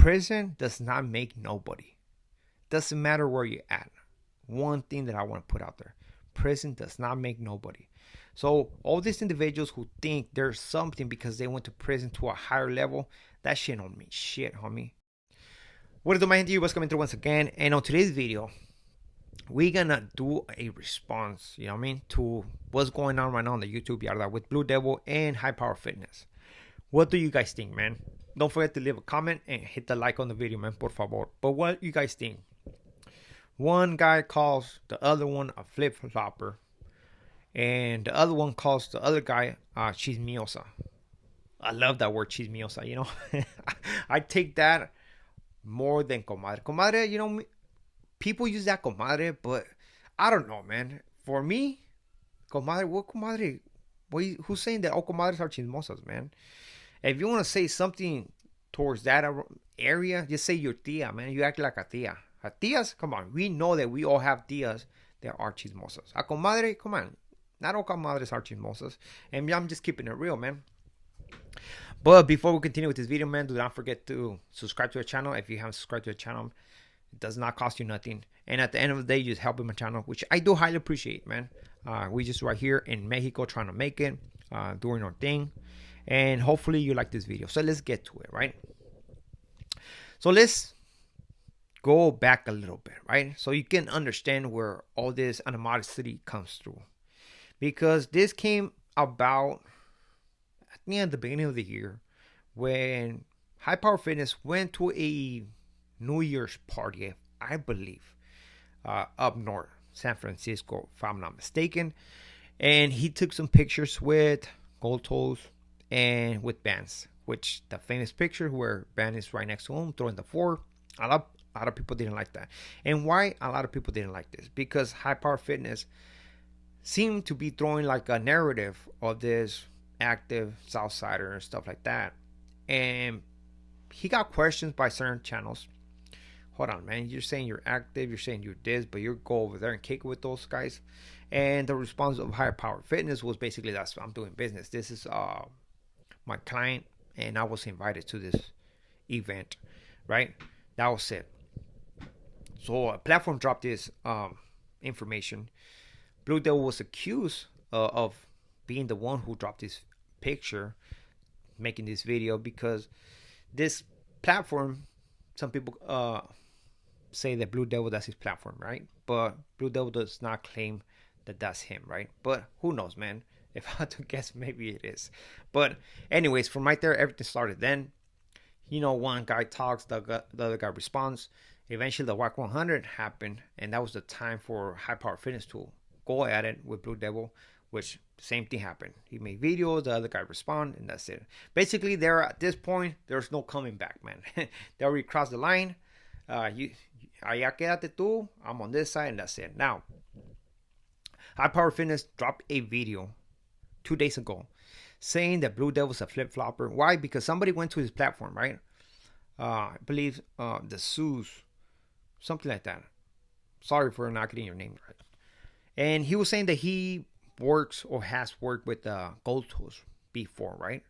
prison does not make nobody. Doesn't matter where you're at. One thing that I want to put out there. Prison does not make nobody. So all these individuals who think there's something because they went to prison to a higher level, that shit don't mean shit, homie. What is up, my gente? What's coming through once again? And on today's video, we're gonna do a response, you know what I mean, to what's going on right now on the YouTube yard with Blue Devil and Hipower Fitness. What do you guys think, man? Don't forget to leave a comment and hit the like on the video, man, por favor. But what you guys think? One guy calls the other one a flip-flopper, and the other one calls the other guy chismiosa. I love that word, chismiosa, you know. I take that more than comadre. Comadre, you know, people use that comadre, but I don't know, man. For me, comadre, what comadre? Who's saying that all comadres are chismosas, man? If you want to say something towards that area, just say your tia, man. You act like a tia. A tias, come on. We know that we all have tias that are chismosas. A comadre, come on. Not all comadres are chismosas. And I'm just keeping it real, man. But before we continue with this video, man, do not forget to subscribe to the channel. If you haven't subscribed to the channel, it does not cost you nothing. And at the end of the day, you just helping my channel, which I do highly appreciate, man. We just right here in Mexico trying to make it, doing our thing. And hopefully you like this video. So let's get to it, right? So let's go back a little bit, right? So you can understand where all this animosity comes through. Because this came about at the beginning of the year when Hipower Fitness went to a New Year's party, I believe, up north, San Francisco, if I'm not mistaken. And he took some pictures with Gold Toes and with Bands, which the famous picture where Band is right next to him, throwing the four. A lot of people didn't like that. And why a lot of people didn't like this? Because Hipower Fitness seemed to be throwing like a narrative of this active Southsider and stuff like that. And he got questions by certain channels. Hold on, man. You're saying you're active. You're saying you're this, but you go over there and kick it with those guys. And the response of Hipower Fitness was basically, that's I'm doing business. This is my client, and I was invited to this event, right? That was it. So a platform dropped this information. Blue Devil was accused of being the one who dropped this picture, making this video, because this platform, some people say that Blue Devil, that's his platform, right? But Blue Devil does not claim that that's him, right? But who knows, man? If I had to guess, maybe it is. But anyways, from right there, everything started then. You know, one guy talks, the other guy responds. Eventually, the WAC 100 happened, and that was the time for Hipower Fitness to go at it with Blue Devil, which same thing happened. He made videos, the other guy respond, and that's it. Basically, there at this point, there's no coming back, man. They already crossed the line. Allá quédate tú, I'm on this side, and that's it. Now, Hipower Fitness dropped a video 2 days ago saying that Blue Devil's a flip-flopper. Why? Because somebody went to his platform, right? I believe the Sues, something like that. Sorry for not getting your name right. And he was saying that he works or has worked with Gold Toes before, right?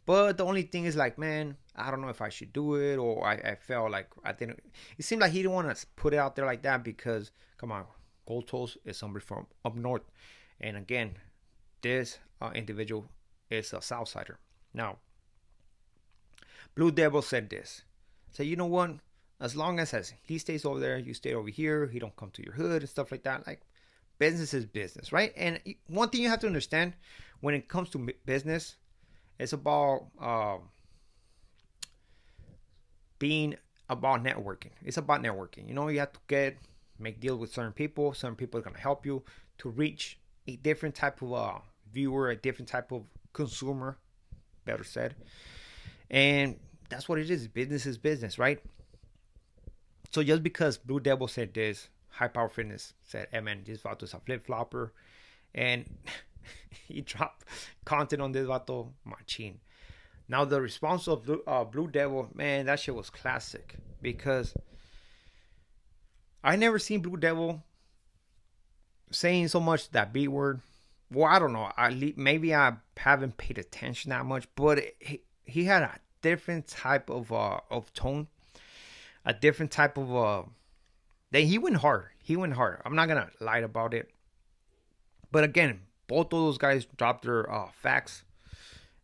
But the only thing is like, man, I don't know if I should do it, or I felt like I didn't. It seemed like he didn't want to put it out there like that because, come on, Gold Toes is somebody from up north. And again, this individual is a Southsider. Now, Blue Devil said this. So you know what? As long as he stays over there, you stay over here, he don't come to your hood and stuff like that. Like, business is business, right? And one thing you have to understand when it comes to business, it's about being about networking. It's about networking. You know, you have to make deals with certain people. Certain people are going to help you to reach a different type of viewer, a different type of consumer, better said. And that's what it is. Business is business, right? So just because Blue Devil said this, Hipower Fitness said, hey man, this vato is a flip-flopper. And he dropped content on this vato machine. Now the response of Blue Devil, man, that shit was classic. Because I never seen Blue Devil saying so much that B word. Well, I don't know. Maybe I haven't paid attention that much. But he had a different type of tone. a different type of then he went hard. He went hard. I'm not gonna lie about it. But again, both of those guys dropped their facts,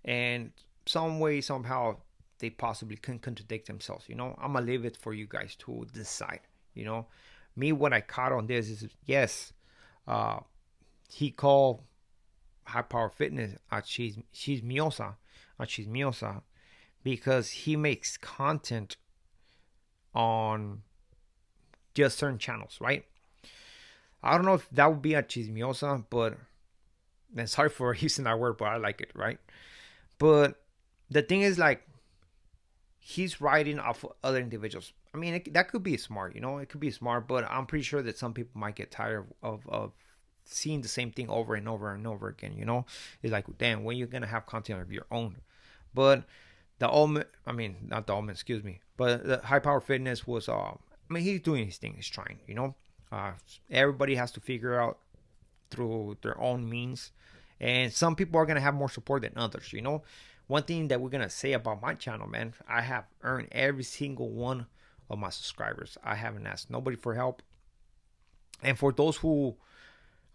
and some way, somehow, they possibly can contradict themselves. I'm gonna leave it for you guys to decide. You know, me, what I caught on this is, yes, uh, he called Hipower Fitness a chismiosa, because he makes content on just certain channels, right? I don't know if that would be a chismiosa, but and sorry for using that word, but I like it, right? But the thing is, like, he's writing off of other individuals. I mean, that could be smart, it could be smart, but I'm pretty sure that some people might get tired of seeing the same thing over and over and over again. It's like, damn, when you're gonna have content of your own? But the Ultimate, I mean, not the Ultimate, excuse me, but the High Power Fitness was, I mean, he's doing his thing, he's trying. Everybody has to figure out through their own means, and some people are gonna have more support than others. One thing that we're gonna say about my channel, man, I have earned every single one of my subscribers. I haven't asked nobody for help. And for those who,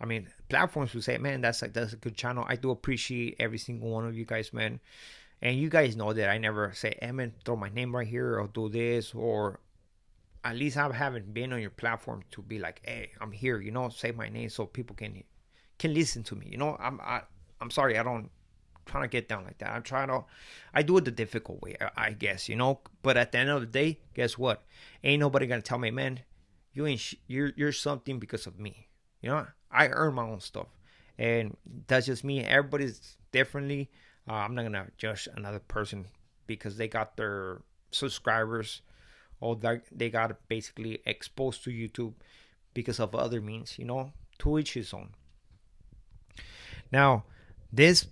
I mean, platforms who say, man, that's a good channel, I do appreciate every single one of you guys, man. And you guys know that I never say, hey, man, throw my name right here or do this, or at least I haven't been on your platform to be like, hey, I'm here, say my name so people can listen to me. I'm sorry, I don't trying to get down like that. I do it the difficult way, I guess. But at the end of the day, guess what? Ain't nobody gonna tell me, man, you're something because of me. I earn my own stuff, and that's just me. Everybody's differently. I'm not gonna judge another person because they got their subscribers, or they got basically exposed to YouTube because of other means. To each his own. Now, this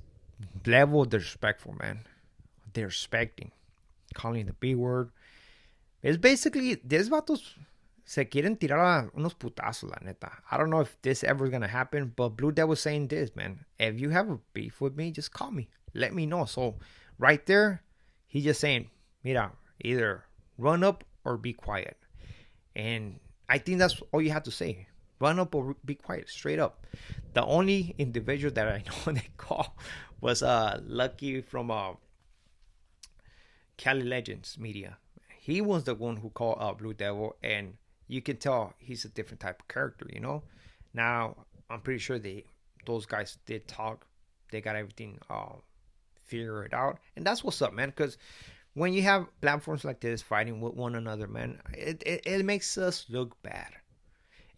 level of disrespectful, man. They're respecting, calling the B word. Es basically, these vatos se quieren tirar a unos putazos, la neta. I don't know if this ever is gonna happen, but Blue Devil saying this, man. If you have a beef with me, just call me. Let me know. So, right there, he's just saying, mira, either run up or be quiet. And I think that's all you have to say. Run up or be quiet, straight up. The only individual that I know they call was Lucky from Cali Legends Media. He was the one who called Blue Devil, and you can tell he's a different type of character. Now, I'm pretty sure those guys did talk. They got everything figured out, and that's what's up, man. Because when you have platforms like this fighting with one another, man, it makes us look bad.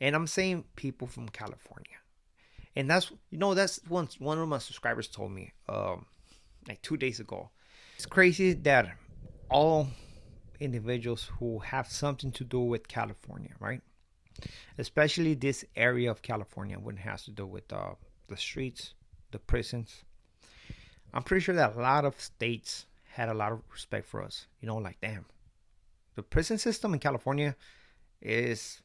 And I'm saying people from California. And that's one of my subscribers told me like 2 days ago. It's crazy that all individuals who have something to do with California, right? Especially this area of California when it has to do with the streets, the prisons. I'm pretty sure that a lot of states had a lot of respect for us. Like, damn, the prison system in California is,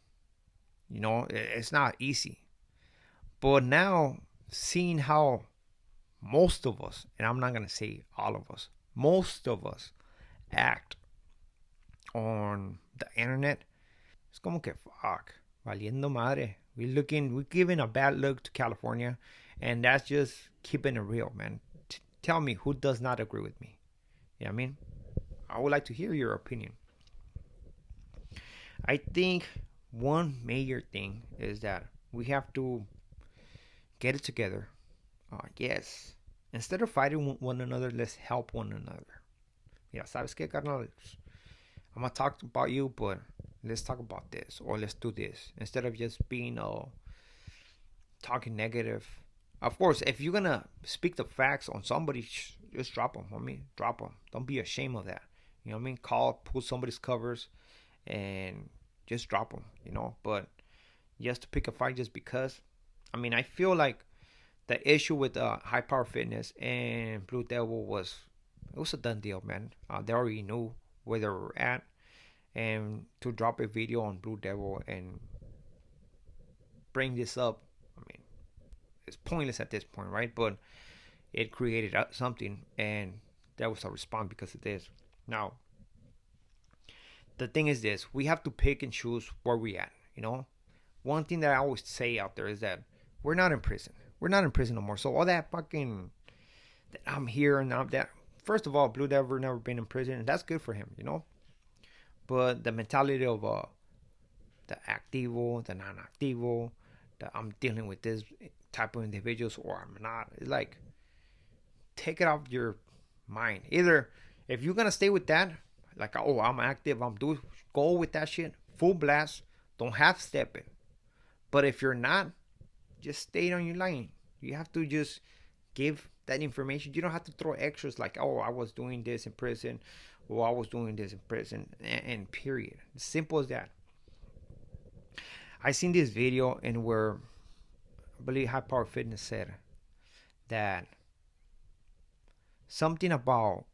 it's not easy. But now, seeing how most of us, and I'm not going to say all of us, most of us act on the internet, it's como que fuck, valiendo madre. We're giving a bad look to California, and that's just keeping it real, man. Tell me who does not agree with me. You know what I mean? I would like to hear your opinion. I think one major thing is that we have to get it together. Yes. Instead of fighting one another, let's help one another. Yeah, ¿sabes qué, carnal? I'm going to talk about you, but let's talk about this, or let's do this. Instead of just being talking negative. Of course, if you're going to speak the facts on somebody, just drop them. Drop them. Don't be ashamed of that. You know what I mean? Pull somebody's covers, and just drop them, But just to pick a fight just because. I feel like the issue with High Power Fitness and Blue Devil was a done deal, man. They already knew where they were at, and to drop a video on Blue Devil and bring this up, it's pointless at this point, right? But it created something, and that was a response because of this. Now, the thing is this: we have to pick and choose where we at. One thing that I always say out there is that we're not in prison. We're not in prison no more. So all that fucking that I'm here and I'm that. First of all, Blue never been in prison, and that's good for him. But the mentality of the activo, the non-activo, that I'm dealing with this type of individuals or I'm not. It's like take it off your mind. Either if you're gonna stay with that, like oh I'm active, I'm doing go with that shit, full blast, don't half step it. But if you're not, just stay on your lane. You have to just give that information. You don't have to throw extras like oh I was doing this in prison, or I was doing this in prison, and period. Simple as that. I seen this video and where I believe Hipower Fitness said that something about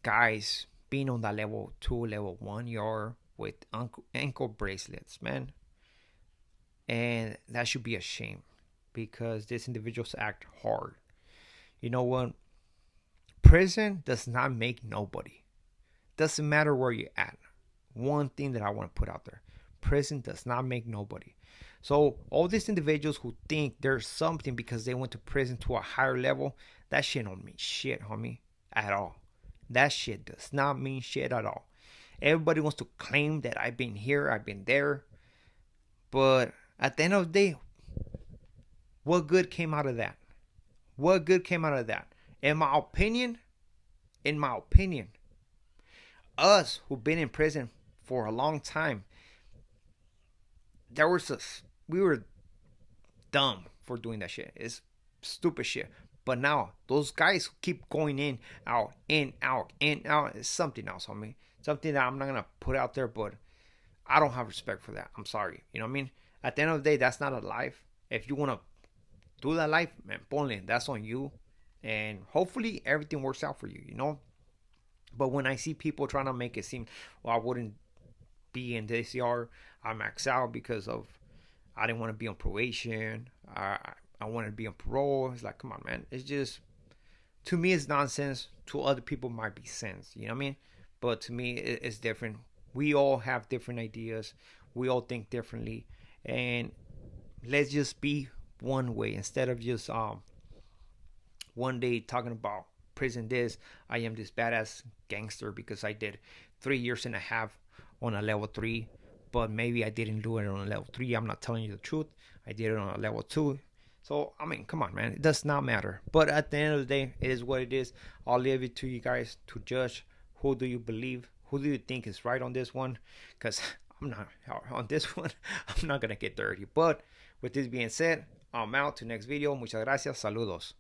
guys being on that level 2, level 1 yard with ankle bracelets, man. And that should be a shame because these individuals act hard. You know what? Prison does not make nobody. Doesn't matter where you're at. One thing that I want to put out there: prison does not make nobody. So all these individuals who think there's something because they went to prison to a higher level, that shit don't mean shit, homie, at all. That shit does not mean shit at all. Everybody wants to claim that I've been here, I've been there, but at the end of the day, what good came out of that? What good came out of that? In my opinion, us who've been in prison for a long time, we were dumb for doing that shit. It's stupid shit. But now those guys who keep going in, out, in, out, in, out, is something else, homie. Something that I'm not gonna put out there, but I don't have respect for that. I'm sorry. You know what I mean? At the end of the day, that's not a life. If you wanna do that life, man, ponle, that's on you. And hopefully everything works out for you. But when I see people trying to make it seem, well, I wouldn't be in this yard, I max out because of I didn't want to be on probation. I wanted to be on parole. It's like, come on, man. It's just, to me, it's nonsense. To other people, it might be sense. You know what I mean? But to me, it's different. We all have different ideas. We all think differently, and let's just be one way instead of just one day talking about prison this. I am this badass gangster because I did 3 years and a half on a level 3, but maybe I didn't do it on a level 3. I'm not telling you the truth. I did it on a level 2. So, I mean, come on, man. It does not matter. But at the end of the day, it is what it is. I'll leave it to you guys to judge. Who do you believe? Who do you think is right on this one? Because I'm not on this one. I'm not going to get dirty. But with this being said, I'm out to next video. Muchas gracias. Saludos.